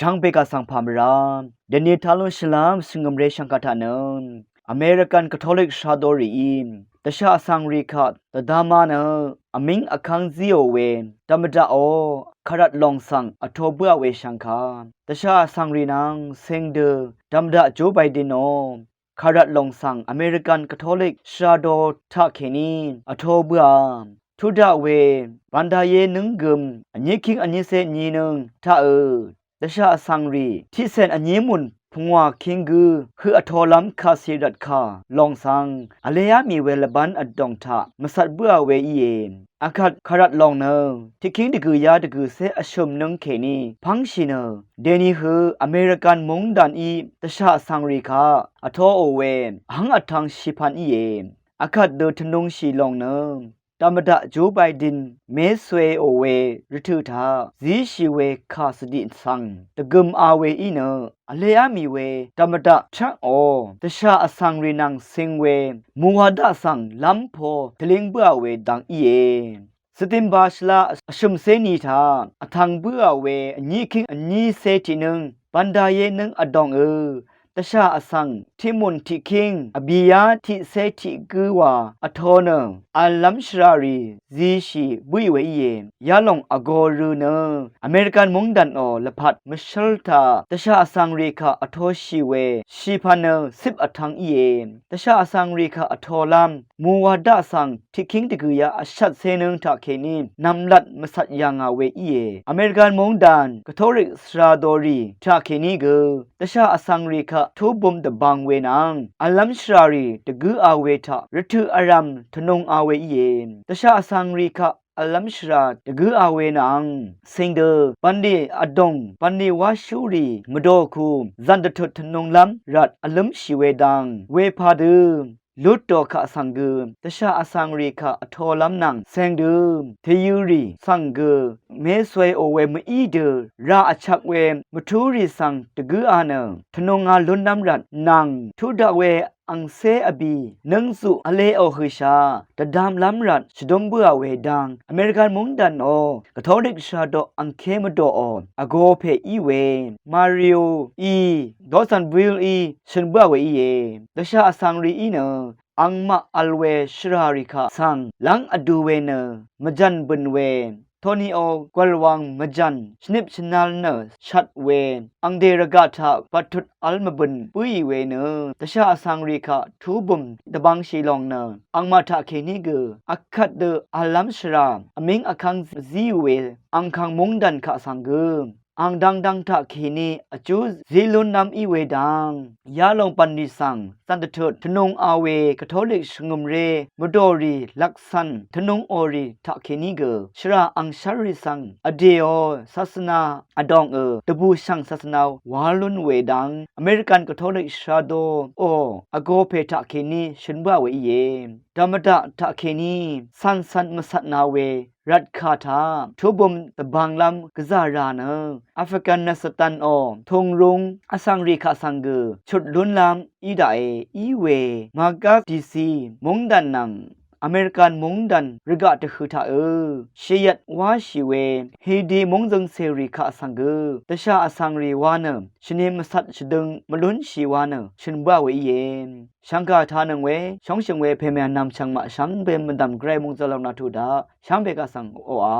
ช่างเบกาสังพามรามเดนิทาลุนชลามสิงมเรชังกาทานนอเมริกันคาทอลิกชาดอรีอิมตชาสังริคัดตดามานอมิงอคังซิโอเวนตัมดาโอคารัดลองสังอโทเบอเวชังคาตชาสังรีนังเซงเดตัมดาโจไบเดนโนคารัดลองสังอเมริกันคาทอลิกชาดอทาเคนีอโทเบอทุดาเววันดาเยนึงกึมอันนี้คิงอันนี้เซนีนึงถ้าตชาสังรีที่เซนอันนี้มุนพงวาคิงกือคืออทอลัมคาซีดัดคาลองสังอเลยามีเวลบันอดองทามาสัดเบื่อเวอีเอนอาคัดคารัดลองเนที่คิงดกือยาดกือเซอชมนึงเคนีพังชินเดนี่คืออเมริกันมงดันอีตชาสังรีคาอทอโอเวนหังอทังชิพันอีเอนอาคัดเดทนงชีลองเนตามดาโจไบเดนเมสเวโอเวริทุธาซีชีเวคาสดิสังตะกึมอาเวอีเนอเลอามีเวตามดาชะโอตชาอสังรีนังซิงเวมูวาดาสังลัมโพทลิงเบอเวดังอีเอสติมบาชลาอชุมเซนีทาอทังเบื่อเวอญีคิงอญีเซตินึงปันดาเยนึงอดองตชาอสังทิมุนทิคิงอบิยาทิเซติกือวาอโทนอัลลัมชรารีซีชีบุยเวเยยาลงอโกรูเนอเมริกันมงดันโอละพัดมชลตาตชาอสังรีคาอโทชิเวชีพานสิบอทังเยตชาอสังรีคาอโทลัมมูวาดาสังทิคิงตะกือยาอชัดเซนึงทาเคนีนำลัดมสัดยางาเวเยอเมริกันมงดันคาทอลิกสราดอรีทาเคนีกตชาอสังรีคาทุบมตะบังเวนังอัลลัมชรารีตะกืออาเวทะรทุอารัมทนงอาเวเยตชาอสังรีคาอัลลัมชราตะกืออาเวนังสิงเดปันดีอดงปันดีวาชูรีมโดคูซันดะทุทนงลัมรัดอัลลัมชิเวดังเวพาดืลุดโตคะสังเกตชาอสังรีคะอทอลัมนังเซงเดเทยูรีสังเกเมสวยโอเวมอีเดราอชักเวมทูรีสังตะกืออาเนทนงาลุนนัมรัดนังทุดาเวอังเซอบีนังสุอเลโอฮิชาตะดามลัมรัดชดมเบื่อเวดังอเมริกันมุงดันโอกะทอลิกชาโดอังเคมโดออโกเพอีเวมาริโออีดอสันวิลอีฉันเบื่อเวอีเยตชาอสังรีอีเนอังมาอัลเวชราริคาสังลังอดูเวเนมจันบุนเวโทนีโอกวลวังมจันชนิบชนาลเนชัดเวอังเดรกาทาปัทุดอัลมบุนปุยเวเนตชาอสังริคาทูบุมตบังชีลองเนอังมาทาเคนิกอักขัดเดอัลลัมชรามอมิงอคังซีเวอังคังมงดันคะสังเกอังดังทะเคนีอจูซีลุนนำอีเวดังยาลงปันดิสังสันตถุทนงอาเวคาทอลิกชงมเรมดอรีลักษันทนงออรีทะเคนีกชราอังชาริสังอเดโอศาสนาอดองตบูชังศาสนาวาลุนเวดังอเมริกันคาทอลิกชาโดโออโกเพทะเคนีชินบะเวเยธรรมดาทะเคนีสันมสัตนาเวรัดคาถาทุบุมตะบังลำกะซารานะแอฟริกันนสตันอทงรุงอสังรีคาสังเกชุดลุนลำอีไดอีเวมากาดีซีมงดันนังอเมริกันมงดันริกาตะคือทาเชียดวาชิเวฮีดีมงจึงเซรีคาสังเกตชาอสังรีวานชนิมสัตชดึงมลุนชีวานชินบ้าเวเยนชังกาทานังเวช่องเชงเวเพเมนนำชังมาชังเบมดำไกรมงจลนาทุดาชังเบกาสังโออา